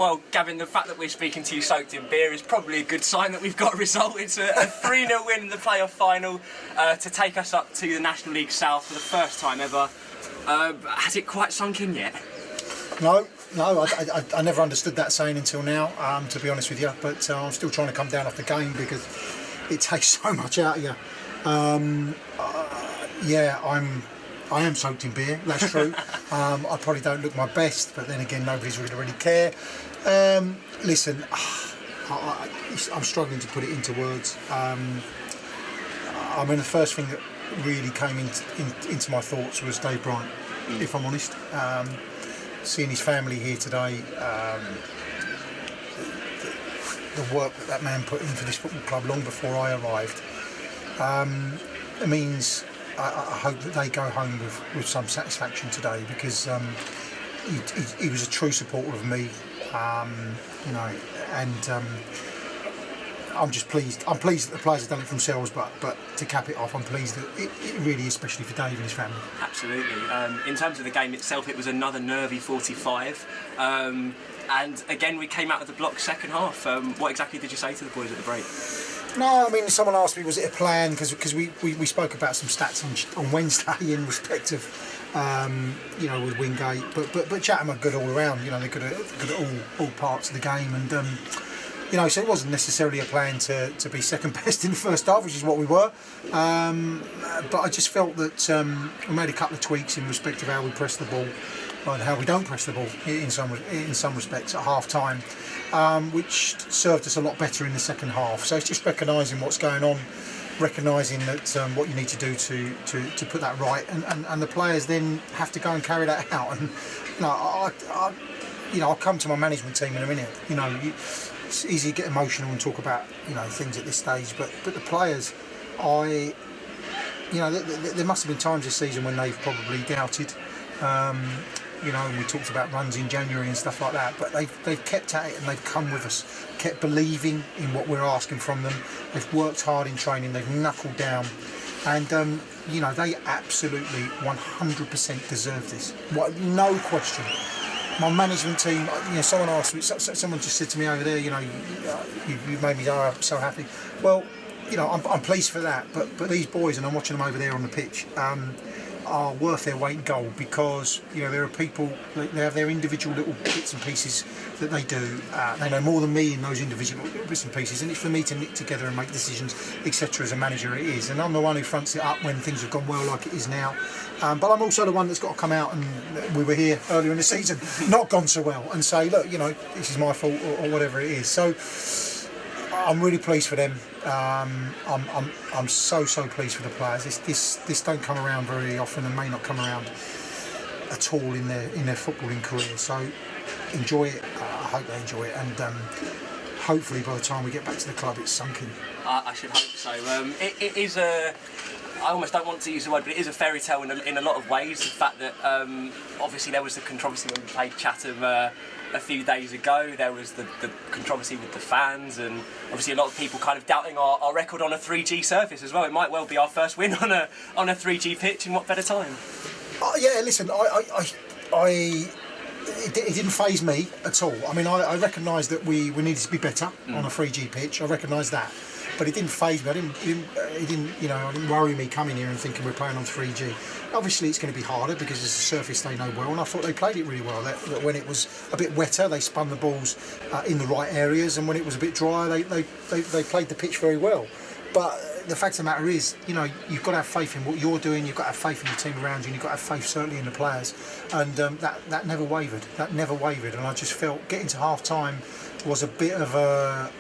Well, Gavin, the fact that we're speaking to you soaked in beer is probably a good sign that we've got a result. It's a 3-0 win in the playoff final to take us up to the National League South for the first time ever. Has it quite sunk in yet? No, I never understood that saying until now, to be honest with you. But I'm still trying to come down off the game because it takes so much out of you. I am soaked in beer, that's true. I probably don't look my best, but then again, nobody's really care. Listen, I'm struggling to put it into words. I mean, the first thing that really came into my thoughts was Dave Bryant, if I'm honest. Seeing his family here today, the work that man put in for this football club long before I arrived, it means I hope that they go home with some satisfaction today, because he was a true supporter of me, and I'm just pleased. I'm pleased that the players have done it for themselves, but to cap it off, I'm pleased that it really, especially for Dave and his family. Absolutely. In terms of the game itself, it was another nervy 45. And again, we came out of the block second half. What exactly did you say to the boys at the break? No, I mean, someone asked me, was it a plan? Because we spoke about some stats on Wednesday in respect of, with Wingate. But Chatham are good all around. They're good at all parts of the game. And, so it wasn't necessarily a plan to be second best in the first half, which is what we were. But I just felt that we made a couple of tweaks in respect of how we press the ball, and how we don't press the ball in some respects at half time, which served us a lot better in the second half. So it's just recognising what's going on, recognising that what you need to do to put that right, and the players then have to go and carry that out. And I'll come to my management team in a minute. It's easy to get emotional and talk about things at this stage, but the players, there must have been times this season when they've probably doubted. And we talked about runs in January and stuff like that, but they've kept at it and they've come with us, kept believing in what we're asking from them. They've worked hard in training, they've knuckled down, and they absolutely 100% deserve this. No question. My management team, someone asked me, someone just said to me over there, you made me so happy. Well, I'm pleased for that, but these boys, and I'm watching them over there on the pitch, are worth their weight in gold, because there are people, they have their individual little bits and pieces that they do. They know more than me in those individual bits and pieces, and it's for me to knit together and make decisions, etc. As a manager, it is, and I'm the one who fronts it up when things have gone well, like it is now. But I'm also the one that's got to come out, and we were here earlier in the season, not gone so well, and say, look, this is my fault, or whatever it is. So I'm really pleased for them. I'm so pleased for the players. This don't come around very often, and may not come around at all in their footballing career. So enjoy it. I hope they enjoy it, and hopefully by the time we get back to the club, it's sunk in. I should hope so. It is a. I almost don't want to use the word, but it is a fairy tale in a lot of ways. The fact that obviously there was the controversy when we played Chatham a few days ago. There was the controversy with the fans, and obviously a lot of people kind of doubting our record on a 3G surface as well. It might well be our first win on a 3G pitch, in what better time? Yeah, listen, it didn't faze me at all. I mean, I recognise that we needed to be better on a 3G pitch. I recognise that. But it didn't faze me. It didn't worry me coming here and thinking we're playing on 3G. Obviously, it's going to be harder because it's a surface they know well, and I thought they played it really well. That when it was a bit wetter, they spun the balls in the right areas, and when it was a bit drier, they played the pitch very well. But the fact of the matter is, you've got to have faith in what you're doing. You've got to have faith in the team around you, and you've got to have faith certainly in the players. And that never wavered. That never wavered. And I just felt getting to half time was a bit of a.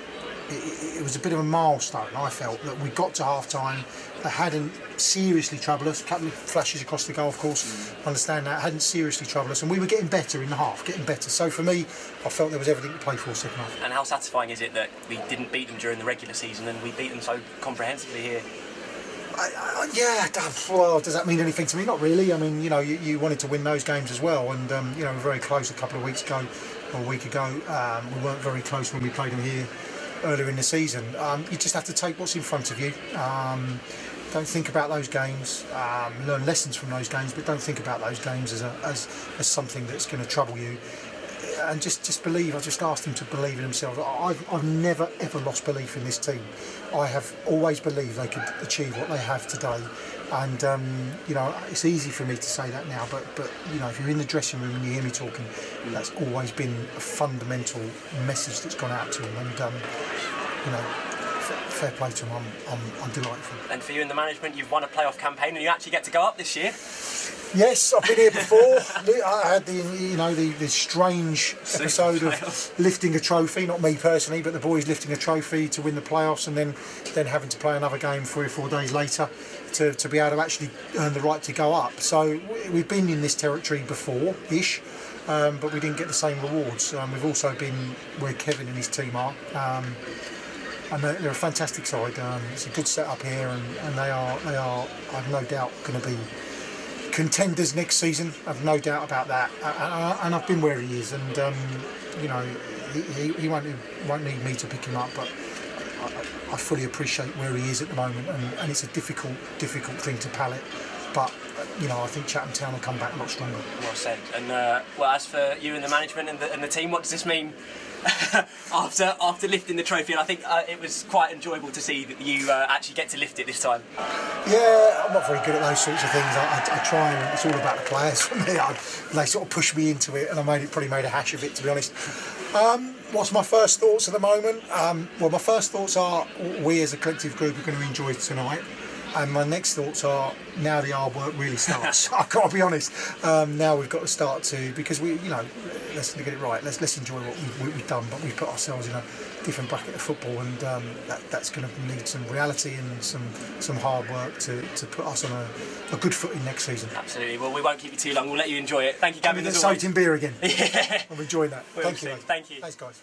It was a bit of a milestone. I felt that we got to half time. They hadn't seriously troubled us. A couple of flashes across the goal, of course. Understand that. Hadn't seriously troubled us, and we were getting better in the half, getting better. So for me, I felt there was everything to play for second half. And how satisfying is it that we didn't beat them during the regular season and we beat them so comprehensively here? Well, does that mean anything to me? Not really. I mean, you wanted to win those games as well, and we were very close a couple of weeks ago, or a week ago. We weren't very close when we played them here earlier in the season. You just have to take what's in front of you. Don't think about those games. Learn lessons from those games, but don't think about those games as something that's going to trouble you. and just believe. I just asked them to believe in themselves. I've never ever lost belief in this team. I have always believed they could achieve what they have today, and you know, it's easy for me to say that now, but you know, if you're in the dressing room and you hear me talking, that's always been a fundamental message that's gone out to them, and you know, fair play to them. I'm delighted for them. And for you in the management, you've won a playoff campaign, and you actually get to go up this year. Yes, I've been here before. I had the strange episode of lifting a trophy, not me personally, but the boys lifting a trophy to win the playoffs, and then having to play another game 3 or 4 days later to be able to actually earn the right to go up. So we've been in this territory before-ish, but we didn't get the same rewards. We've also been where Kevin and his team are. And they're a fantastic side. It's a good setup here, and they are, I've no doubt, going to be contenders next season. I've no doubt about that. And I've been where he is, and you know, he won't need me to pick him up, but I fully appreciate where he is at the moment, and it's a difficult thing to palate. But you know, I think Chatham Town will come back a lot stronger. Well said. And well, as for you and the management and the team, what does this mean after lifting the trophy? And I think it was quite enjoyable to see that you actually get to lift it this time. Yeah, I'm not very good at those sorts of things. I try, and it's all about the players for me. They sort of push me into it, and I probably made a hash of it, to be honest. What's my first thoughts at the moment? Well, my first thoughts are we as a collective group are going to enjoy tonight. And my next thoughts are, now the hard work really starts. I've got to be honest. Now we've got to start to, because we, you know, let's get it right. Let's enjoy what we've done, but we've put ourselves in a different bracket of football, and that's going to need some reality and some hard work to put us on a good footing next season. Absolutely. Well, we won't keep you too long. We'll let you enjoy it. Thank you, Gavin. Soaked in beer again. Yeah. I'm enjoying that. Thank you. Thank you. Thanks, guys.